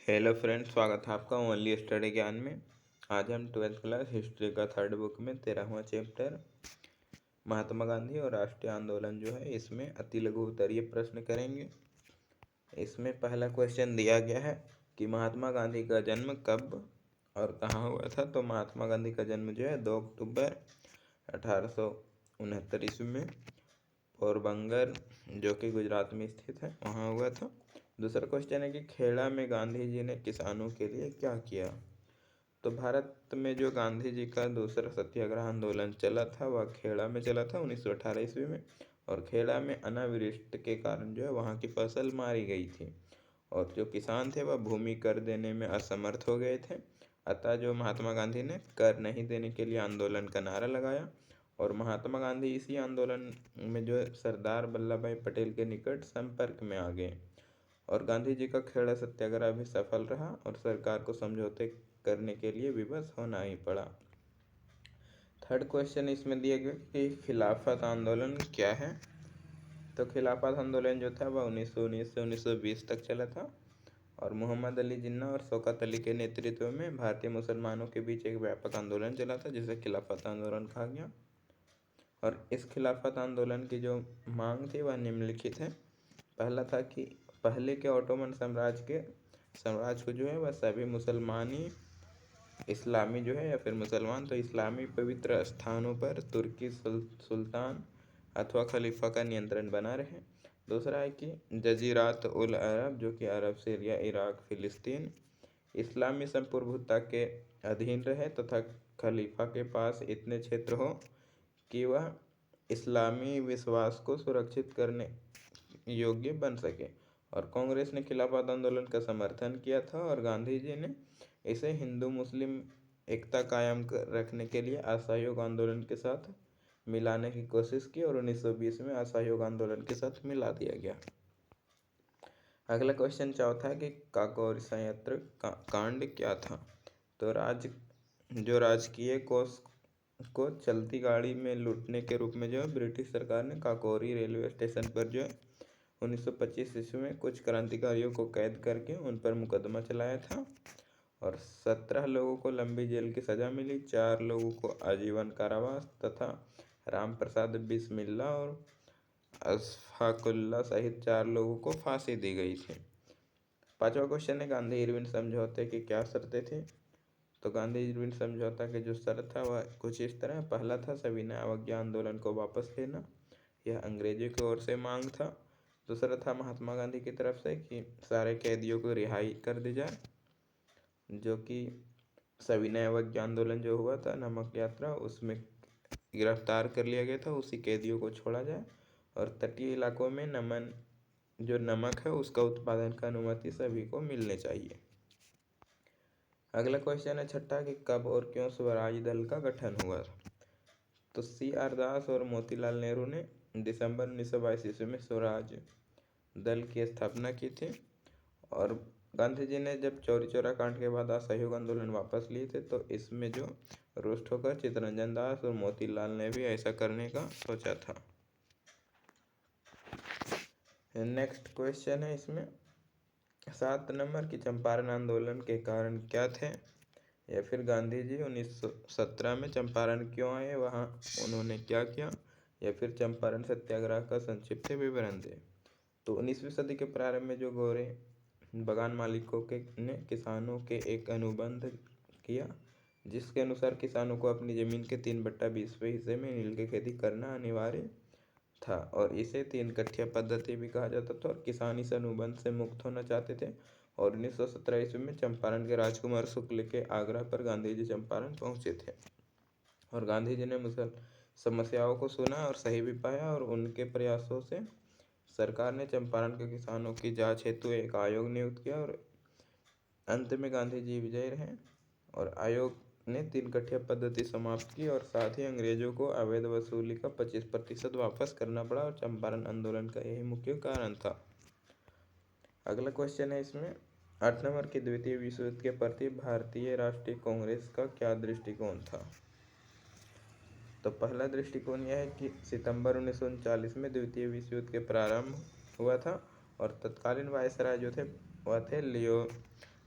Hello friends, स्वागत है आपका ओनली स्टडी ज्ञान में। आज हम 12th क्लास हिस्ट्री का थर्ड बुक में 13वां चैप्टर महात्मा गांधी और राष्ट्रीय आंदोलन जो है इसमें अति लघु उत्तरीय प्रश्न करेंगे। इसमें पहला क्वेश्चन दिया गया है कि महात्मा गांधी का जन्म कब और कहाँ हुआ था। तो महात्मा गांधी का जन्म जो है 2 अक्टूबर 1869 ईस्वी में पोरबंदर जो कि गुजरात में स्थित है वहाँ हुआ था। दूसरा क्वेश्चन है कि खेड़ा में गांधी जी ने किसानों के लिए क्या किया। तो भारत में जो गांधी जी का दूसरा सत्याग्रह आंदोलन चला था वह खेड़ा में चला था 1918 ईस्वी में। और खेड़ा में अनावृष्टि के कारण जो है वहाँ की फसल मारी गई थी और जो किसान थे वह भूमि कर देने में असमर्थ हो गए थे। अतः जो महात्मा गांधी ने कर नहीं देने के लिए आंदोलन का नारा लगाया और महात्मा गांधी इसी आंदोलन में जो है सरदार वल्लभ भाई पटेल के निकट संपर्क में आ गए और गांधी जी का खेड़ा सत्याग्रह भी सफल रहा और सरकार को समझौते करने के लिए विवश होना ही पड़ा। थर्ड क्वेश्चन इसमें दिया गया कि खिलाफत आंदोलन क्या है। तो खिलाफत आंदोलन जो था वह 1919 से 1920 तक चला था और मोहम्मद अली जिन्ना और शौकत अली के नेतृत्व में भारतीय मुसलमानों के बीच एक व्यापक आंदोलन चला था जिसे खिलाफत आंदोलन कहा गया। और इस खिलाफत आंदोलन की जो मांग थी वह निम्नलिखित है। पहला था कि पहले के ऑटोमन साम्राज्य को जो है वह सभी मुसलमानी इस्लामी जो है या फिर मुसलमान तो इस्लामी पवित्र स्थानों पर तुर्की सुल्तान अथवा खलीफा का नियंत्रण बना रहे। दूसरा है कि जजीरात उल अरब जो कि अरब, सीरिया, इराक, फिलिस्तीन इस्लामी संप्रभुता के अधीन रहे तथा खलीफा के पास इतने क्षेत्र हो कि वह इस्लामी विश्वास को सुरक्षित करने योग्य बन सके। और कांग्रेस ने खिलाफत आंदोलन का समर्थन किया था और गांधी जी ने इसे हिंदू मुस्लिम एकता कायम रखने के लिए असहयोग आंदोलन के साथ मिलाने की कोशिश की और 1920 में असहयोग आंदोलन के साथ मिला दिया गया। अगला क्वेश्चन चौथा है कि काकोरी संयंत्र कांड क्या था। तो राजकीय कोष को चलती गाड़ी में लूटने के रूप में जो है ब्रिटिश सरकार ने काकोरी रेलवे स्टेशन पर जो है 1925 ईस्वी में कुछ क्रांतिकारियों को कैद करके उन पर मुकदमा चलाया था और 17 लोगों को लंबी जेल की सज़ा मिली, 4 लोगों को आजीवन कारावास तथा राम प्रसाद बिस्मिल्ला और अशफाकुल्ला सहित 4 लोगों को फांसी दी गई थी। पांचवा क्वेश्चन है गांधी इरविन समझौते की क्या शर्तें थी। तो गांधी इरविन समझौता की जो शर्त था वह कुछ इस तरह। पहला था सविनय अवज्ञा आंदोलन को वापस लेना, यह अंग्रेजों की ओर से मांग था। दूसरा था महात्मा गांधी की तरफ से कि सारे कैदियों को रिहाई कर दी जाए, जो कि सविनय अवज्ञा आंदोलन जो हुआ था नमक यात्रा उसमें गिरफ्तार कर लिया गया था उसी कैदियों को छोड़ा जाए और तटीय इलाकों में नमक है उसका उत्पादन का अनुमति सभी को मिलने चाहिए। अगला क्वेश्चन है छठा कि कब और क्यों स्वराज दल का गठन हुआ। तो CR दास और मोतीलाल नेहरू ने दिसंबर 1922 ईस्वी में स्वराज दल की स्थापना की थी और गांधी जी ने जब चौरी चौरा कांड के बाद असहयोग आंदोलन वापस लिए थे तो इसमें जो रुष्ट होकर चित्तरंजन दास और मोतीलाल ने भी ऐसा करने का सोचा था। नेक्स्ट क्वेश्चन है इसमें 7 नंबर की चंपारण आंदोलन के कारण क्या थे या फिर गांधी जी 1917 में चंपारण क्यों आए, वहाँ उन्होंने क्या किया या फिर चंपारण सत्याग्रह का संक्षिप्त विवरण दे। तो 19वीं सदी के प्रारंभ में जो गोरे बगान मालिकों ने किसानों के एक अनुबंध किया जिसके अनुसार किसानों को अपनी ज़मीन के 3/20वें हिस्से में नील की खेती करना अनिवार्य था और इसे 3 कट्ठिया पद्धति भी कहा जाता था और किसान इस अनुबंध से मुक्त होना चाहते थे। और 1917 ईस्वी में चंपारण के राजकुमार शुक्ल के आग्रह पर गांधी जी चंपारण पहुंचे थे और गांधी जी ने मुसल समस्याओं को सुना और सही भी पाया और उनके प्रयासों से सरकार ने चंपारण के किसानों की जांच हेतु एक आयोग नियुक्त किया और अंत में गांधी जी विजयी रहे और आयोग ने 3 कट्ठिया पद्धति समाप्त की और साथ ही अंग्रेजों को अवैध वसूली का 25% वापस करना पड़ा और चंपारण आंदोलन का यही मुख्य कारण था। अगला क्वेश्चन है इसमें 8 नंबर के द्वितीय विश्व युद्ध के प्रति भारतीय राष्ट्रीय कांग्रेस का क्या दृष्टिकोण था। तो पहला दृष्टिकोण यह है कि सितंबर 1939 में द्वितीय विश्व युद्ध के प्रारंभ हुआ था और तत्कालीन वायसराय जो थे वह थे लियो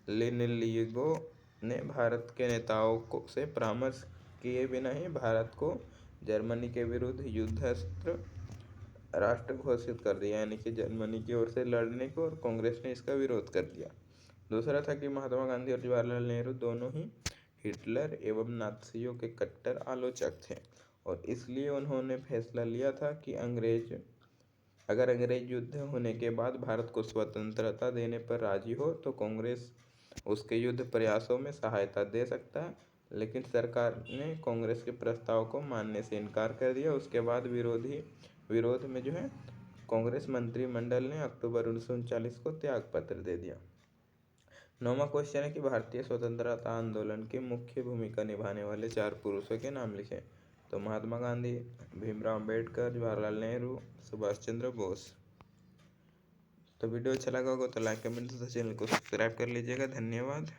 लिनलिगो ने भारत के नेताओं को से परामर्श किए बिना ही भारत को जर्मनी के विरुद्ध युद्धस्त्र राष्ट्र घोषित कर दिया, यानी कि जर्मनी की ओर से लड़ने को, और कांग्रेस ने इसका विरोध कर दिया। दूसरा था कि महात्मा गांधी और जवाहरलाल नेहरू दोनों ही हिटलर एवं नात्सियों के कट्टर आलोचक थे, और इसलिए उन्होंने फैसला लिया था कि अगर अंग्रेज युद्ध होने के बाद भारत को स्वतंत्रता देने पर राजी हो तो कांग्रेस उसके युद्ध प्रयासों में सहायता दे सकता है। लेकिन सरकार ने कांग्रेस के प्रस्ताव को मानने से इनकार कर दिया। उसके बाद विरोध में जो है कांग्रेस मंत्रिमंडल ने अक्टूबर 1939 को त्याग पत्र दे दिया। 9वां क्वेश्चन है कि भारतीय स्वतंत्रता आंदोलन की मुख्य भूमिका निभाने वाले 4 पुरुषों के नाम लिखें। तो महात्मा गांधी, भीमराव अम्बेडकर, जवाहरलाल नेहरू, सुभाष चंद्र बोस। तो वीडियो अच्छा लगा होगा तो लाइक कमेंट तथा चैनल को सब्सक्राइब कर लीजिएगा। धन्यवाद।